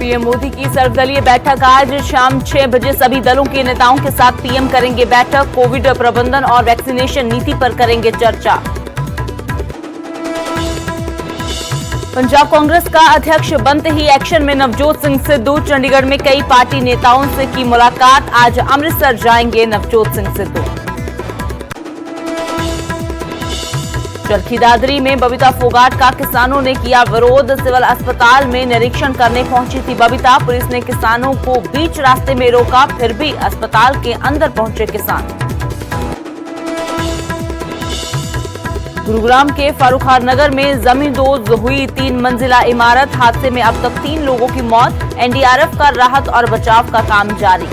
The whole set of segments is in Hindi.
पीएम मोदी की सर्वदलीय बैठक आज शाम 6 बजे सभी दलों के नेताओं के साथ पीएम करेंगे बैठक। कोविड प्रबंधन और वैक्सीनेशन नीति पर करेंगे चर्चा। पंजाब कांग्रेस का अध्यक्ष बनते ही एक्शन में नवजोत सिंह सिद्धू। चंडीगढ़ में कई पार्टी नेताओं से की मुलाकात। आज अमृतसर जाएंगे नवजोत सिंह सिद्धू। चरखी दादरी में बबीता फोगाट का किसानों ने किया विरोध। सिविल अस्पताल में निरीक्षण करने पहुंची थी बबीता। पुलिस ने किसानों को बीच रास्ते में रोका, फिर भी अस्पताल के अंदर पहुंचे किसान। गुरुग्राम के फारूखार नगर में जमींदोज हुई 3 मंजिला इमारत। हादसे में अब तक 3 लोगों की मौत। एनडीआरएफ का राहत और बचाव का काम जारी।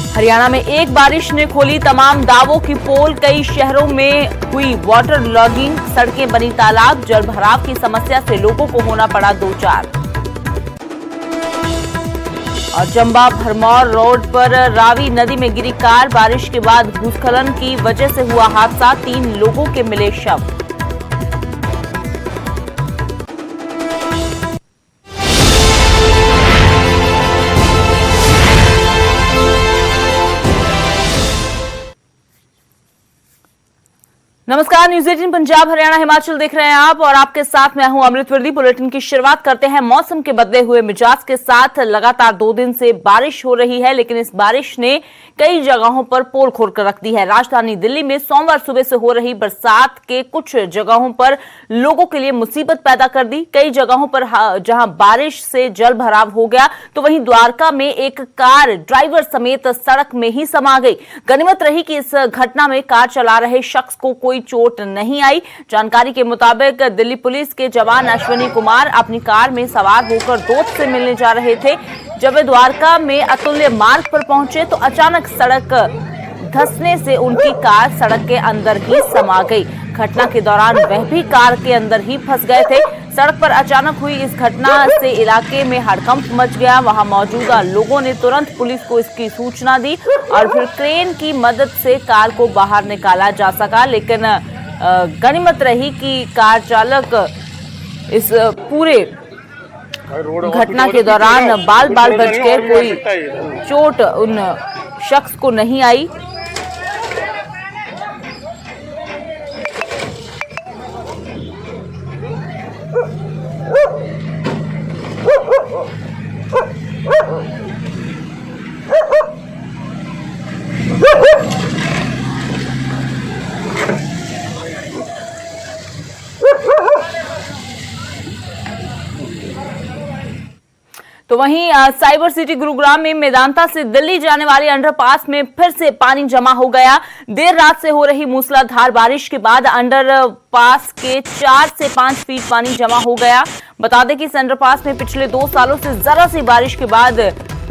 हरियाणा में एक बारिश ने खोली तमाम दावों की पोल। कई शहरों में हुई वाटर लॉगिंग, सड़कें बनी तालाब। जल भराव की समस्या से लोगों को होना पड़ा दो चार। और चंबा भरमौर रोड पर रावी नदी में गिरी कार। बारिश के बाद भूस्खलन की वजह से हुआ हादसा। 3 लोगों के मिले शव। नमस्कार, न्यूज 18 पंजाब हरियाणा हिमाचल देख रहे हैं आप और आपके साथ मैं हूं अमृत वर्दी। बुलेटिन की शुरुआत करते हैं मौसम के बदले हुए मिजाज के साथ। लगातार 2 दिन से बारिश हो रही है, लेकिन इस बारिश ने कई जगहों पर पोल खोल कर रख दी है। राजधानी दिल्ली में सोमवार सुबह से हो रही बरसात के कुछ जगहों पर लोगों के लिए मुसीबत पैदा कर दी। कई जगहों पर जहां बारिश से जल भराव हो गया, तो वहीं द्वारका में एक कार ड्राइवर समेत सड़क में ही समा गई। गनीमत रही कि इस घटना में कार चला रहे शख्स को कोई चोट नहीं आई। जानकारी के मुताबिक दिल्ली पुलिस के जवान अश्विनी कुमार अपनी कार में सवार होकर दोस्त से मिलने जा रहे थे। जब वे द्वारका में अतुल्य मार्ग पर पहुंचे तो अचानक सड़क धंसने से उनकी कार सड़क के अंदर ही समा गई। घटना के दौरान वह भी कार के अंदर ही फंस गए थे। सड़क पर अचानक हुई इस घटना से इलाके में हड़कंप मच गया। वहां मौजूदा लोगों ने तुरंत पुलिस को इसकी सूचना दी और फिर क्रेन की मदद से कार को बाहर निकाला जा सका। लेकिन गनीमत रही कि कार चालक इस पूरे घटना के दौरान बाल बच गए। कोई चोट उन शख्स को नहीं आई। तो वहीं साइबर सिटी गुरुग्राम में मेदांता से दिल्ली जाने वाली अंडरपास में फिर से पानी जमा हो गया। देर रात से हो रही मूसलाधार बारिश के बाद अंडरपास के 4 से 5 फीट पानी जमा हो गया। बता दें कि इस अंडरपास में पिछले 2 सालों से जरा सी बारिश के बाद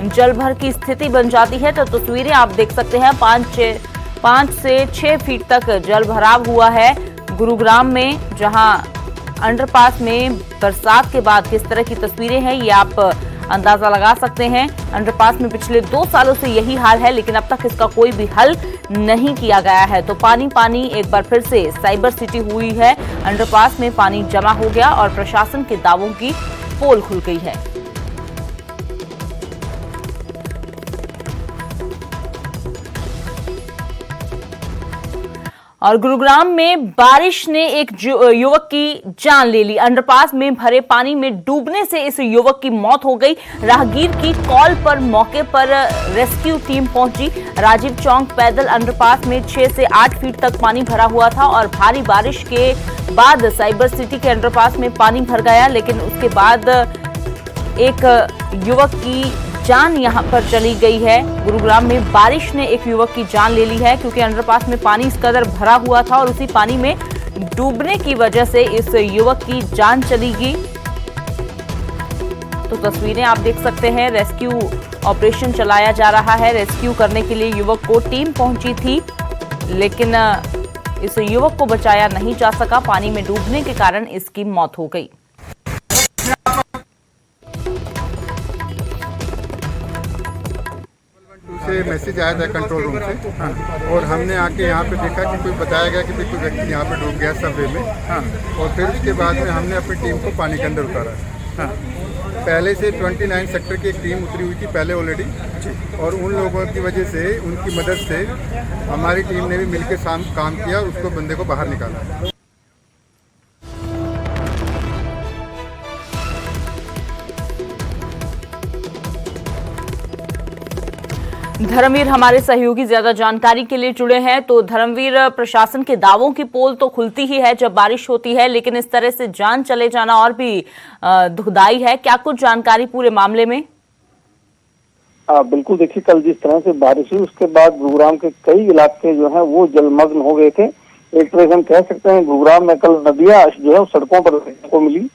जलभर की स्थिति बन जाती है। तो तस्वीरें आप देख सकते हैं, 5 से 6 फीट तक जल भराव हुआ है गुरुग्राम में, जहां अंडरपास में बरसात के बाद किस तरह की तस्वीरें हैं ये आप अंदाजा लगा सकते हैं। अंडरपास में पिछले 2 सालों से यही हाल है, लेकिन अब तक इसका कोई भी हल नहीं किया गया है। तो पानी एक बार फिर से साइबर सिटी हुई है। अंडरपास में पानी जमा हो गया और प्रशासन के दावों की पोल खुल गई है। और गुरुग्राम में बारिश ने एक युवक की जान ले ली। अंडरपास में भरे पानी में डूबने से इस युवक की मौत हो गई। राहगीर की कॉल पर मौके पर रेस्क्यू टीम पहुंची। राजीव चौक पैदल अंडरपास में 6 से 8 फीट तक पानी भरा हुआ था और भारी बारिश के बाद साइबर सिटी के अंडरपास में पानी भर गया। लेकिन उसके बाद एक युवक की जान यहां पर चली गई है। गुरुग्राम में बारिश ने एक युवक की जान ले ली है, क्योंकि अंडरपास में पानी इस कदर भरा हुआ था और उसी पानी में डूबने की वजह से इस युवक की जान चली गई। तो तस्वीरें आप देख सकते हैं, रेस्क्यू ऑपरेशन चलाया जा रहा है। रेस्क्यू करने के लिए युवक को टीम पहुंची थी, लेकिन इस युवक को बचाया नहीं जा सका। पानी में डूबने के कारण इसकी मौत हो गई। से मैसेज आया था कंट्रोल रूम से। हाँ। और हमने आके यहाँ पे देखा कि कोई बताया गया कि कोई व्यक्ति यहाँ पे डूब गया सबवे में। हाँ। और फिर उसके बाद में हमने अपनी टीम को पानी के अंदर उतारा। हाँ। पहले से 29 सेक्टर की एक टीम उतरी हुई थी पहले ऑलरेडी, और उन लोगों की वजह से, उनकी मदद से हमारी टीम ने भी मिलकर काम किया और उसको बंदे को बाहर निकाला। धर्मवीर हमारे सहयोगी ज्यादा जानकारी के लिए जुड़े हैं। तो धर्मवीर, प्रशासन के दावों की पोल तो खुलती ही है जब बारिश होती है, लेकिन इस तरह से जान चले जाना और भी दुखदाई है। क्या कुछ जानकारी पूरे मामले में? बिल्कुल, देखिए कल जिस तरह से बारिश हुई उसके बाद गुरुग्राम के कई इलाके जो हैं वो जलमग्न हो गए थे। एक तरह से हम कह सकते हैं गुरुग्राम में कल नदियां जो है सड़कों पर देखने को मिली,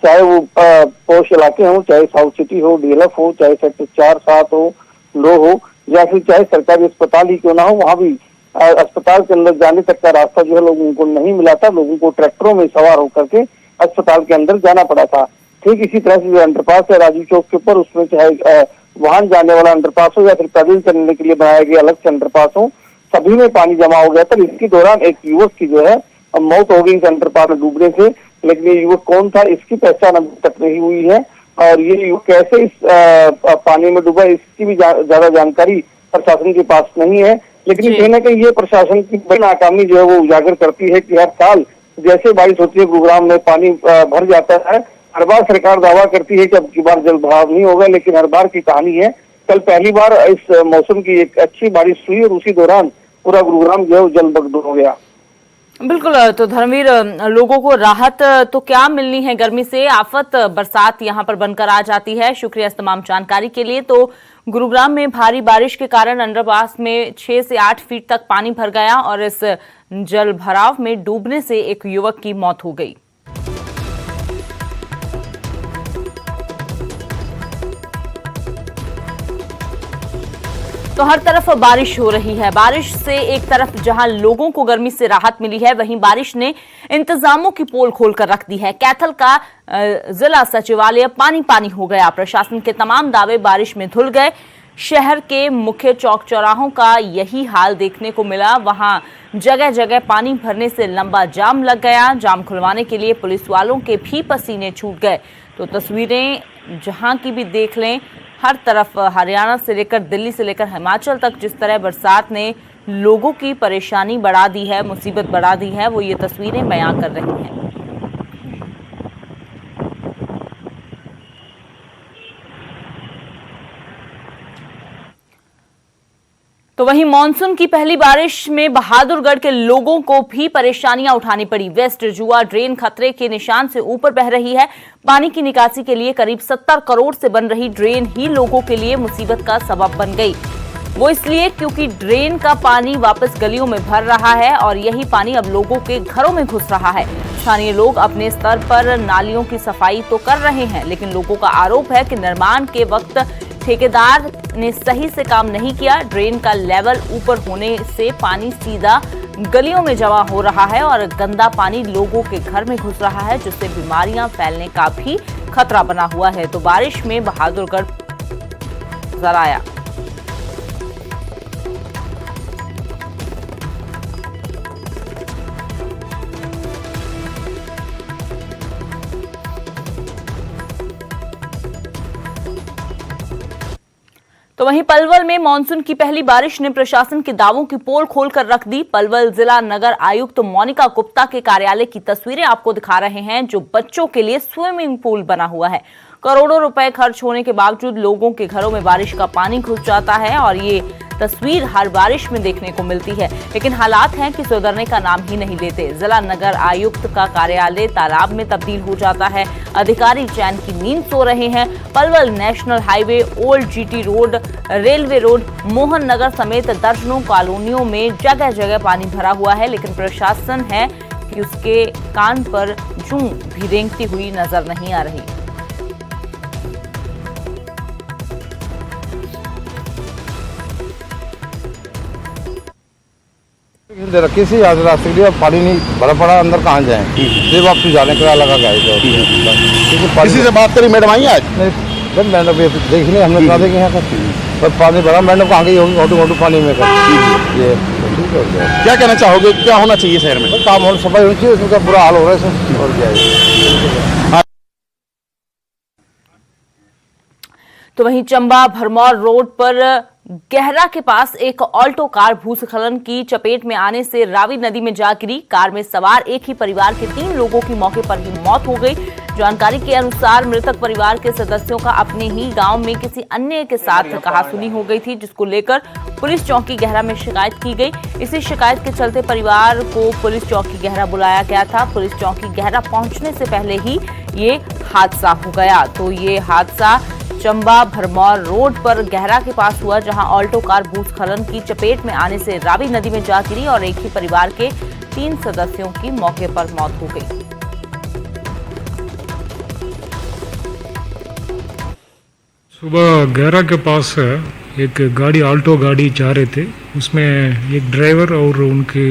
चाहे वो पोश इलाके हों, चाहे साउथ सिटी हो, डीएलएफ हो, चाहे सेक्टर 4-7 हो, लो हो, या फिर चाहे सरकारी अस्पताल ही क्यों ना हो, वहाँ भी अस्पताल के अंदर जाने तक का रास्ता जो है लोगों को नहीं मिला था। लोगों को ट्रैक्टरों में सवार होकर के अस्पताल के अंदर जाना पड़ा था। ठीक इसी तरह से जो अंडरपास है राजू चौक के ऊपर, उसमें चाहे वाहन जाने वाला अंडरपास हो या फिर पैदल चलने के लिए बनाया गया अलग से अंडरपास हो, सभी में पानी जमा हो गया था। इसके दौरान एक युवक की जो है मौत हो गई इस अंडरपास में डूबने से, लेकिन ये युवक कौन था इसकी पहचान अभी तक नहीं हुई है, और ये युवक कैसे इस पानी में डूबा इसकी भी ज्यादा जानकारी प्रशासन के पास नहीं है। लेकिन कहीं ना कहीं ये प्रशासन की बड़ी नाकामी जो है वो उजागर करती है कि हर साल जैसे बारिश होती है गुरुग्राम में पानी भर जाता है। हर बार सरकार दावा करती है कि अब की बार जल भराव नहीं होगा, लेकिन हर बार की कहानी है। कल पहली बार इस मौसम की एक अच्छी बारिश हुई और उसी दौरान पूरा गुरुग्राम जो है जलमग्न हो गया। बिल्कुल, तो धर्मवीर, लोगों को राहत तो क्या मिलनी है गर्मी से? आफत बरसात यहाँ पर बनकर आ जाती है। शुक्रिया इस तमाम जानकारी के लिए। तो गुरुग्राम में भारी बारिश के कारण अंडरपास में 6 से 8 फीट तक पानी भर गया और इस जल भराव में डूबने से एक युवक की मौत हो गई। तो हर तरफ बारिश हो रही है। बारिश से एक तरफ जहां लोगों को गर्मी से राहत मिली है, वहीं बारिश ने इंतजामों की पोल खोलकर रख दी है। कैथल का जिला सचिवालय पानी पानी हो गया। प्रशासन के तमाम दावे बारिश में धुल गए। शहर के मुख्य चौक चौराहों का यही हाल देखने को मिला। वहां जगह जगह पानी भरने से लंबा जाम लग गया। जाम खुलवाने के लिए पुलिस वालों के भी पसीने छूट गए। तो तस्वीरें जहां की भी देख लें, हर तरफ हरियाणा से लेकर दिल्ली से लेकर हिमाचल तक जिस तरह बरसात ने लोगों की परेशानी बढ़ा दी है, मुसीबत बढ़ा दी है, वो ये तस्वीरें बयां कर रही हैं। तो वहीं मानसून की पहली बारिश में बहादुरगढ़ के लोगों को भी परेशानियां उठानी पड़ी। वेस्ट जुआ ड्रेन खतरे के निशान से ऊपर बह रही है। पानी की निकासी के लिए करीब 70 करोड़ से बन रही ड्रेन ही लोगों के लिए मुसीबत का सबब बन गई। वो इसलिए क्योंकि ड्रेन का पानी वापस गलियों में भर रहा है और यही पानी अब लोगों के घरों में घुस रहा है। स्थानीय लोग अपने स्तर पर नालियों की सफाई तो कर रहे हैं, लेकिन लोगों का आरोप है कि निर्माण के वक्त ठेकेदार ने सही से काम नहीं किया। ड्रेन का लेवल ऊपर होने से पानी सीधा गलियों में जमा हो रहा है और गंदा पानी लोगों के घर में घुस रहा है, जिससे बीमारियां फैलने का भी खतरा बना हुआ है। तो बारिश में बहादुरगढ़ नजर आया। तो वहीं पलवल में मानसून की पहली बारिश ने प्रशासन के दावों की पोल खोलकर रख दी। पलवल जिला नगर आयुक्त मोनिका गुप्ता के कार्यालय की तस्वीरें आपको दिखा रहे हैं, जो बच्चों के लिए स्विमिंग पूल बना हुआ है। करोड़ों रुपए खर्च होने के बावजूद लोगों के घरों में बारिश का पानी घुस जाता है और ये तस्वीर हर बारिश में देखने को मिलती है। लेकिन हालात हैं कि सुधरने का नाम ही नहीं लेते। जिला नगर आयुक्त का कार्यालय तालाब में तब्दील हो जाता है। अधिकारी चैन की नींद सो रहे हैं। Palwal national highway, old GT road, railway road, Mohan Nagar समेत दर्जनों कॉलोनियों में जगह जगह पानी भरा हुआ है, लेकिन प्रशासन है कि उसके कान पर जूं भी रेंगती हुई नजर नहीं आ रही। दे रखी थी आज रास्ते के लिए, पानी नहीं भरा पड़ा, अंदर कहाँ जाए फिर वापसी जाने का लगा गया। किसी से बात करी मैडम आई आज? नहीं मैडम देख लिया हमने, कहा देखिए यहाँ पर पानी भरा, मैडम कहाँ गई होगी ऑटो ऑटो पानी में कर। ये ठीक हो गया। क्या कहना चाहोगे, क्या होना चाहिए शहर में? काम होना, सफाई होनी चाहिए, उसका बुरा हाल हो रहा है सर, और क्या है। तो वहीं चंबा भरमौर रोड पर गहरा के पास एक ऑल्टो कार भूस्खलन की चपेट में आने से रावी नदी में जा गिरी। कार में सवार एक ही परिवार के 3 लोगों की मौके पर ही मौत हो गई। जानकारी के अनुसार मृतक परिवार के सदस्यों का अपने ही गांव में किसी अन्य के साथ कहासुनी हो गई थी, जिसको लेकर पुलिस चौकी गहरा में शिकायत की गई। इसी शिकायत के चलते परिवार को पुलिस चौकी गहरा बुलाया गया था। पुलिस चौकी गहरा पहुंचने से पहले ही ये हादसा हो गया। तो ये हादसा चंबा भरमौर रोड पर गहरा के पास हुआ, जहां ऑल्टो कार भूस्खलन की चपेट में आने से रावी नदी में जा गिरी और एक ही परिवार के 3 सदस्यों की मौके पर मौत हो गई। सुबह गहरा के पास एक गाड़ी ऑल्टो गाड़ी जा रहे थे, उसमें एक ड्राइवर और उनके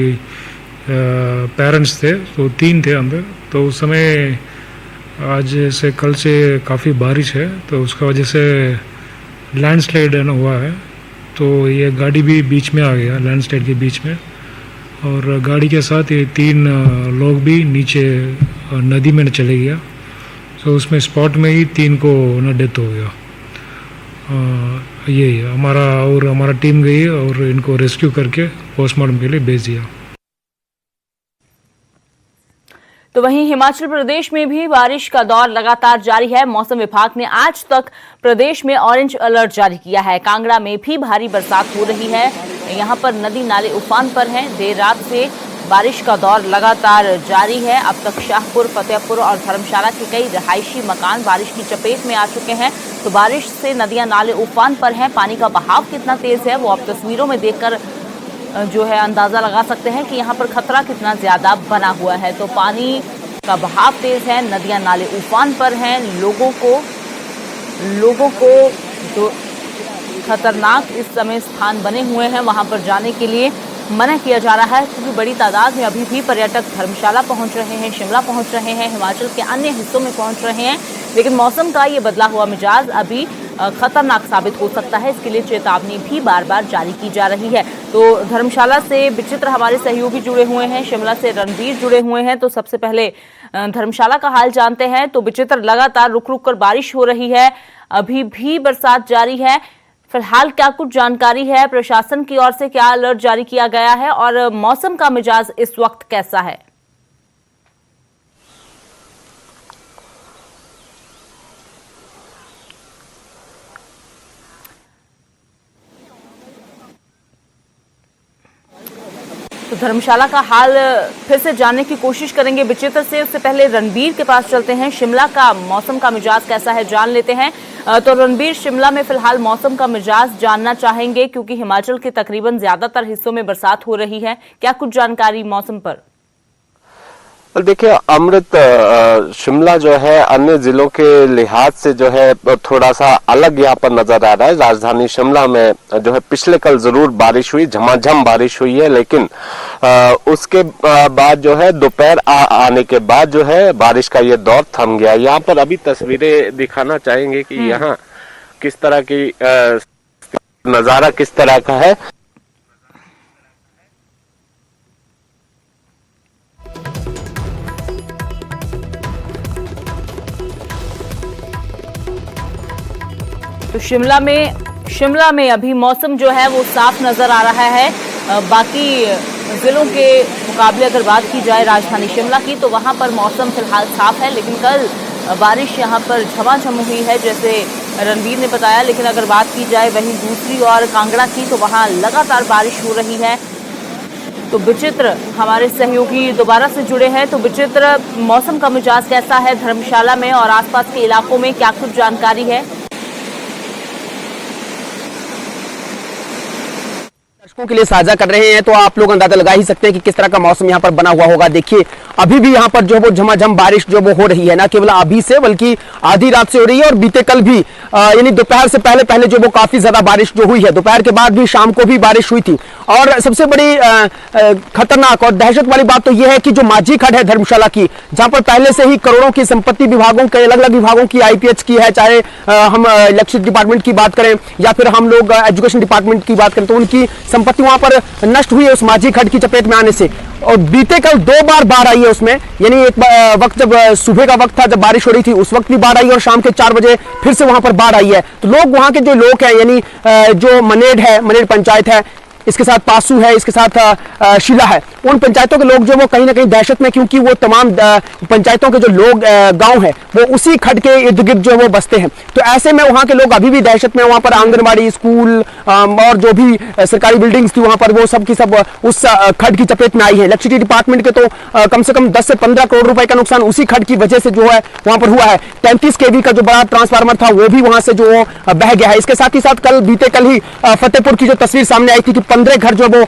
पेरेंट्स थे, तो 3 थे अंदर। तो उस समय आज से कल से काफ़ी बारिश है, तो उसका वजह से लैंडस्लाइड हुआ है। तो ये गाड़ी भी बीच में आ गया, लैंडस्लाइड के बीच में, और गाड़ी के साथ ये 3 लोग भी नीचे नदी में चले गया। तो उसमें स्पॉट में ही 3 को ना डेथ हो गया। यही हमारा टीम गई और इनको रेस्क्यू करके पोस्टमार्टम के लिए भेज दिया। तो वहीं हिमाचल प्रदेश में भी बारिश का दौर लगातार जारी है। मौसम विभाग ने आज तक प्रदेश में ऑरेंज अलर्ट जारी किया है। कांगड़ा में भी भारी बरसात हो रही है। यहां पर नदी नाले उफान पर हैं। देर रात से बारिश का दौर लगातार जारी है। अब तक शाहपुर, फतेहपुर और धर्मशाला के कई रहायशी मकान बारिश की चपेट में आ चुके हैं। तो बारिश से नदियां नाले उफान पर हैं। पानी का बहाव कितना तेज है वो आप तस्वीरों में देखकर जो है अंदाजा लगा सकते हैं कि यहाँ पर खतरा कितना ज्यादा बना हुआ है। तो पानी का बहाव तेज है, नदियां नाले उफान पर हैं। लोगों को जो खतरनाक इस समय स्थान बने हुए हैं वहां पर जाने के लिए मना किया जा रहा है, क्योंकि बड़ी तादाद में अभी भी पर्यटक धर्मशाला पहुंच रहे हैं, शिमला पहुंच रहे हैं, हिमाचल के अन्य हिस्सों में पहुंच रहे हैं। लेकिन मौसम का ये बदला हुआ मिजाज अभी खतरनाक साबित हो सकता है। इसके लिए चेतावनी भी बार बार जारी की जा रही है। तो धर्मशाला से विचित्र हमारे सहयोगी जुड़े हुए हैं, शिमला से रणबीर जुड़े हुए हैं। तो सबसे पहले धर्मशाला का हाल जानते हैं। तो विचित्र लगातार रुक रुक कर बारिश हो रही है, अभी भी बरसात जारी है। फिलहाल क्या कुछ जानकारी है, प्रशासन की ओर से क्या अलर्ट जारी किया गया है और मौसम का मिजाज इस वक्त कैसा है? तो धर्मशाला का हाल फिर से जानने की कोशिश करेंगे विचित्र से। उससे पहले रणबीर के पास चलते हैं। शिमला का मौसम का मिजाज कैसा है जान लेते हैं। तो रणबीर, शिमला में फिलहाल मौसम का मिजाज जानना चाहेंगे, क्योंकि हिमाचल के तकरीबन ज्यादातर हिस्सों में बरसात हो रही है। क्या कुछ जानकारी मौसम पर? देखिए अमृत, शिमला जो है अन्य जिलों के लिहाज से जो है थोड़ा सा अलग यहाँ पर नजर आ रहा है। राजधानी शिमला में जो है पिछले कल जरूर बारिश हुई, झमाझम बारिश हुई है, लेकिन उसके बाद जो है दोपहर आने के बाद जो है बारिश का ये दौर थम गया। यहाँ पर अभी तस्वीरें दिखाना चाहेंगे कि यहाँ किस तरह की नजारा किस तरह का है। तो शिमला में अभी मौसम जो है वो साफ नजर आ रहा है। बाकी जिलों के मुकाबले अगर बात की जाए राजधानी शिमला की, तो वहां पर मौसम फिलहाल साफ है, लेकिन कल बारिश यहां पर झमाझम हुई है, जैसे रणबीर ने बताया। लेकिन अगर बात की जाए वहीं दूसरी ओर कांगड़ा की, तो वहां लगातार बारिश हो रही है। तो विचित्र हमारे सहयोगी दोबारा से जुड़े हैं। तो विचित्र, मौसम का मिजाज कैसा है धर्मशाला में और आसपास के इलाकों में, क्या कुछ जानकारी है? दर्शकों के लिए साझा कर रहे हैं, तो आप लोग अंदाजा लगा ही सकते हैं कि किस तरह का मौसम यहाँ पर बना हुआ होगा। देखिए अभी भी यहाँ पर जो वो झमाझम बारिश जो वो हो रही है, ना केवल अभी से बल्कि आधी रात से हो रही है, और बीते कल भी यानी दोपहर से पहले जो वो काफी ज्यादा बारिश जो हुई है। दोपहर के बाद भी शाम को भी बारिश हुई थी। और सबसे बड़ी खतरनाक और दहशत वाली बात तो यह है कि जो माझी खड्ड है धर्मशाला की, जहां पर पहले से ही करोड़ों की संपत्ति विभागों के अलग अलग विभागों की IPH की है, चाहे हम इलेक्ट्रिसिटी डिपार्टमेंट की बात करें या फिर हम लोग एजुकेशन डिपार्टमेंट की बात करें, तो उनकी संपत्ति वहां पर नष्ट हुई है उस माझी खड्ड की चपेट में आने से। और बीते कल 2 बार बाढ़ आई है उसमें, यानी एक वक्त जब सुबह का वक्त था जब बारिश हो रही थी उस वक्त भी बाढ़ आई और शाम के 4 बजे फिर से वहां पर बाढ़ आई है। तो लोग, वहां के जो लोग हैं, यानी जो मनेड है, मनेड पंचायत है, इसके साथ पासू है, इसके साथ शिला है, उन पंचायतों के लोग जो वो कहीं ना कहीं दहशत में, क्योंकि वो तमाम पंचायतों के जो लोग गांव है वो उसी खड्ड के इर्द गिर्द जो वो बसते हैं। तो ऐसे में वहां के लोग अभी भी दहशत में, वहां पर आंगनबाड़ी, स्कूल और जो भी सरकारी बिल्डिंग्स थी वहां पर, वो सब की सब उस खड्ड की चपेट में आई है। इलेक्ट्रिसिटी डिपार्टमेंट के तो कम से कम 10 से 15 करोड़ रुपए का नुकसान उसी खड्ड की वजह से जो है वहां पर हुआ है। 33 kV का जो बड़ा ट्रांसफार्मर था वो भी वहां से जो बह गया है। इसके साथ ही साथ बीते कल ही फतेहपुर की जो तस्वीर सामने आई थी कि 15 घर जो वो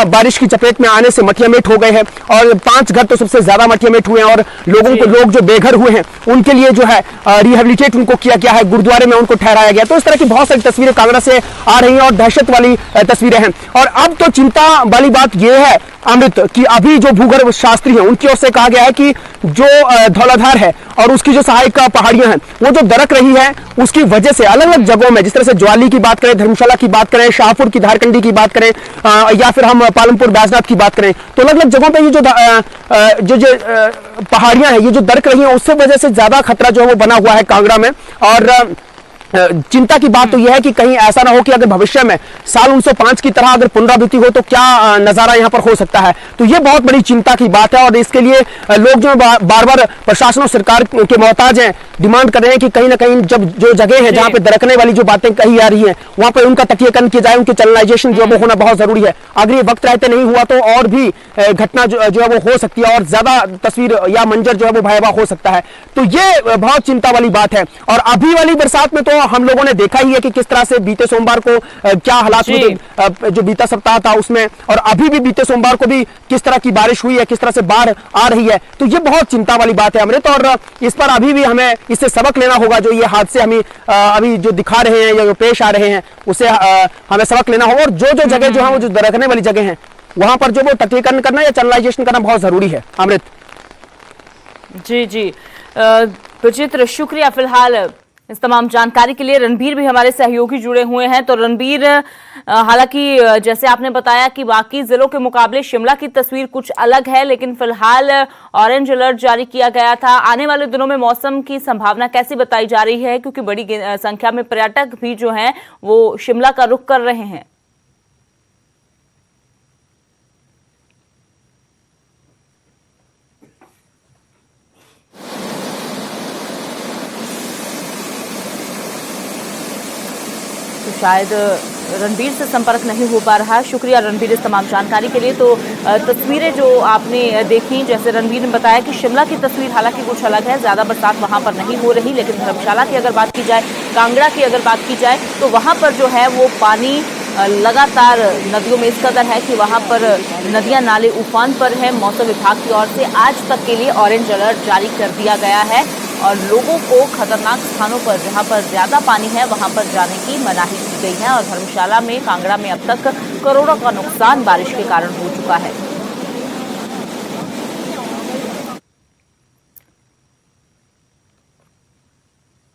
बारिश की चपेट में आने से मटियामेट हो गए हैं और 5 घर तो सबसे ज्यादा मटियामेट हुए हैं और लोग जो बेघर हुए हैं उनके लिए जो है रिहेबिलिटेट उनको किया गया है, गुरुद्वारे में उनको ठहराया गया। तो इस तरह की बहुत सारी तस्वीरें कांगड़ा से आ रही हैं और दहशत वाली तस्वीरें हैं। और अब तो चिंता वाली बात यह है अमृत कि अभी जो भूगर्भ शास्त्री हैं उनकी ओर से कहा गया है कि जो धौलाधार है और उसकी जो सहायक पहाड़ियां हैं वो जो दरक रही है उसकी वजह से अलग अलग जगहों में, जिस तरह से ज्वाली की बात करें, धर्मशाला की बात करें, शाहपुर की धारकंडी की बात करें या फिर हम पालमपुर बैजनाथ की बात करें, तो अलग अलग जगहों पे ये जो पहाड़ियां हैं ये जो दरक रही हैं उससे वजह से ज्यादा खतरा जो है वो बना हुआ है कांगड़ा में। और चिंता की बात तो यह है कि कहीं ऐसा ना हो कि अगर भविष्य में साल 1905 की तरह अगर पुनरावृत्ति हो तो क्या नजारा यहां पर हो सकता है। तो यह बहुत बड़ी चिंता की बात है और इसके लिए लोग जो बार बार प्रशासन और सरकार के मोहताज हैं, डिमांड कर रहे हैं कि कहीं ना कहीं जब जो जगह है जहां पे दरकने वाली जो बातें कही जा रही हैं वहां पर उनका तटीयकरण किया जाए, उनके चैनलाइजेशन जो है वो होना बहुत जरूरी है। अगर ये वक्त रहते नहीं हुआ तो और भी घटना जो है वो हो सकती है और ज्यादा तस्वीर या मंजर जो है वो भयावह हो सकता है। तो ये बहुत चिंता वाली बात है। और अभी वाली बरसात में तो हम लोगों ने देखा ही है कि किस तरह से बीते सोमवार को क्या हालात हुए, जो बीता सप्ताह था उसमें, और अभी भी बीते सोमवार को भी किस तरह की बारिश हुई है, किस तरह से बाढ़ आ रही है। तो ये बहुत चिंता वाली बात है अमृत, और इस पर अभी भी हमें इससे सबक लेना होगा। जो ये हादसे हमें अभी जो दिखा रहे हैं या जो पेश आ रहे हैं उससे हमें सबक लेना होगा। और जो जो जगह जो है वो जो दरकने वाली जगह है वहां पर जो वो तटीकरण करना या चैनलाइजेशन करना बहुत जरूरी है अमृत। जी जी विचित्र, शुक्रिया फिलहाल इस तमाम जानकारी के लिए। रणबीर भी हमारे सहयोगी जुड़े हुए हैं। तो रणबीर, हालांकि जैसे आपने बताया कि बाकी जिलों के मुकाबले शिमला की तस्वीर कुछ अलग है, लेकिन फिलहाल ऑरेंज अलर्ट जारी किया गया था। आने वाले दिनों में मौसम की संभावना कैसी बताई जा रही है, क्योंकि बड़ी संख्या में पर्यटक भी जो हैं वो शिमला का रुख कर रहे हैं? तो शायद रणबीर से संपर्क नहीं हो पा रहा। शुक्रिया रणबीर इस तमाम जानकारी के लिए। तो तस्वीरें जो आपने देखी, जैसे रणबीर ने बताया कि शिमला की तस्वीर हालांकि कुछ अलग है, ज़्यादा बरसात वहां पर नहीं हो रही, लेकिन धर्मशाला की अगर बात की जाए, कांगड़ा की अगर बात की जाए तो वहां पर जो है वो पानी लगातार नदियों में इस कदर है कि वहां पर नदियां नाले उफान पर है। मौसम विभाग की ओर से आज तक के लिए ऑरेंज अलर्ट जारी कर दिया गया है और लोगों को खतरनाक स्थानों पर जहां पर ज्यादा पानी है वहां पर जाने की मनाही की गई है। और धर्मशाला में, कांगड़ा में अब तक करोड़ों का नुकसान बारिश के कारण हो चुका है।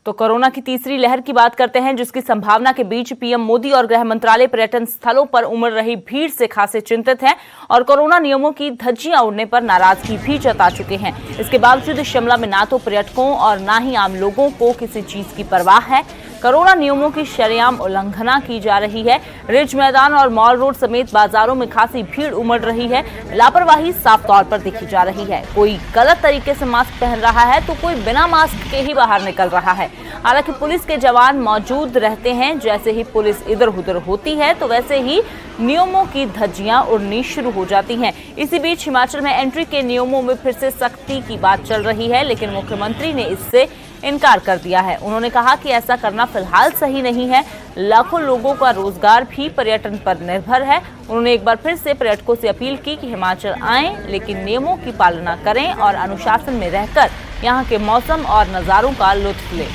तो कोरोना की तीसरी लहर की बात करते हैं, जिसकी संभावना के बीच पीएम मोदी और गृह मंत्रालय पर्यटन स्थलों पर उमड़ रही भीड़ से खासे चिंतित हैं और कोरोना नियमों की धज्जियां उड़ने पर नाराजगी भी जता चुके हैं। इसके बावजूद शिमला में ना तो पर्यटकों और ना ही आम लोगों को किसी चीज की परवाह है। कोरोना नियमों की शरेआम उल्लंघना की जा रही है। रिज मैदान और मॉल रोड समेत बाजारों में खासी भीड़ उमड़ रही है। लापरवाही साफ तौर पर देखी जा रही है। कोई गलत तरीके से मास्क पहन रहा है तो कोई बिना मास्क के ही बाहर निकल रहा है। हालांकि पुलिस के जवान मौजूद रहते हैं। जैसे ही पुलिस इधर उधर होती है तो वैसे ही नियमों की धज्जियां उड़नी शुरू हो जाती हैं। इसी बीच हिमाचल में एंट्री के नियमों में फिर से सख्ती की बात चल रही है, लेकिन मुख्यमंत्री ने इससे इनकार कर दिया है। उन्होंने कहा कि ऐसा करना फिलहाल सही नहीं है। लाखों लोगों का रोजगार भी पर्यटन पर निर्भर है। उन्होंने एक बार फिर से पर्यटकों से अपील की कि हिमाचल आएं, लेकिन नियमों की पालना करें और अनुशासन में रहकर यहां के मौसम और नजारों का लुत्फ लें।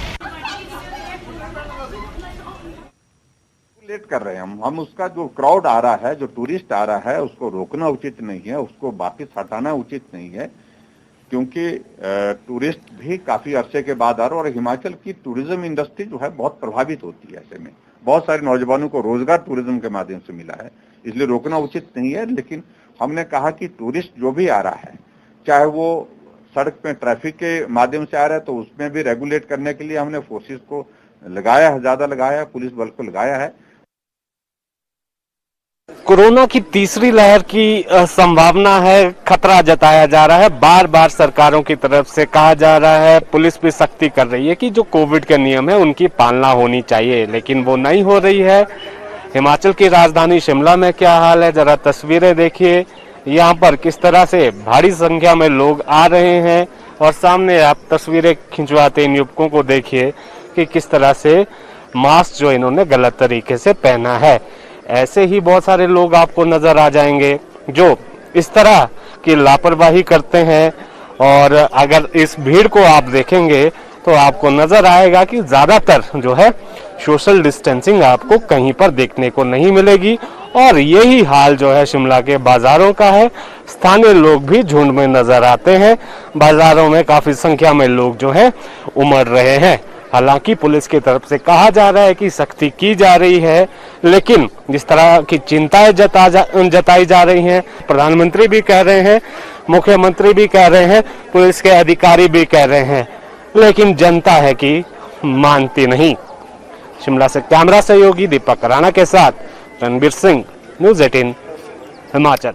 लेट कर रहे हैं हम उसका जो क्राउड आ रहा है, जो टूरिस्ट आ रहा है, उसको रोकना उचित नहीं है, उसको वापिस हटाना उचित नहीं है, क्योंकि टूरिस्ट भी काफी अरसे के बाद आ रहे और हिमाचल की टूरिज्म इंडस्ट्री जो है बहुत प्रभावित होती है। ऐसे में बहुत सारे नौजवानों को रोजगार टूरिज्म के माध्यम से मिला है, इसलिए रोकना उचित नहीं है। लेकिन हमने कहा कि टूरिस्ट जो भी आ रहा है चाहे वो सड़क पे ट्रैफिक के माध्यम से आ रहा है तो उसमें भी रेगुलेट करने के लिए हमने फोर्सेस को लगाया है, ज्यादा लगाया है, पुलिस बल को लगाया है। कोरोना की तीसरी लहर की संभावना है, खतरा जताया जा रहा है। बार बार सरकारों की तरफ से कहा जा रहा है, पुलिस भी सख्ती कर रही है कि जो कोविड के नियम है उनकी पालना होनी चाहिए, लेकिन वो नहीं हो रही है। हिमाचल की राजधानी शिमला में क्या हाल है, जरा तस्वीरें देखिए। यहाँ पर किस तरह से भारी संख्या में लोग आ रहे हैं और सामने आप तस्वीरें खिंचवाते इन युवकों को देखिए कि किस तरह से मास्क जो इन्होंने गलत तरीके से पहना है। ऐसे ही बहुत सारे लोग आपको नजर आ जाएंगे जो इस तरह की लापरवाही करते हैं, और अगर इस भीड़ को आप देखेंगे तो आपको नजर आएगा कि ज्यादातर जो है सोशल डिस्टेंसिंग आपको कहीं पर देखने को नहीं मिलेगी। और यही हाल जो है शिमला के बाजारों का है। स्थानीय लोग भी झुंड में नजर आते हैं, बाजारों में काफी संख्या में लोग जो है उमड़ रहे हैं। हालांकि पुलिस की तरफ से कहा जा रहा है कि सख्ती की जा रही है, लेकिन जिस तरह की चिंताएं जताई जा रही हैं, प्रधानमंत्री भी कह रहे हैं, मुख्यमंत्री भी कह रहे हैं, पुलिस के अधिकारी भी कह रहे हैं, लेकिन जनता है कि मानती नहीं। शिमला से कैमरा सहयोगी दीपक राणा के साथ रणबीर सिंह, न्यूज़ 18 हिमाचल।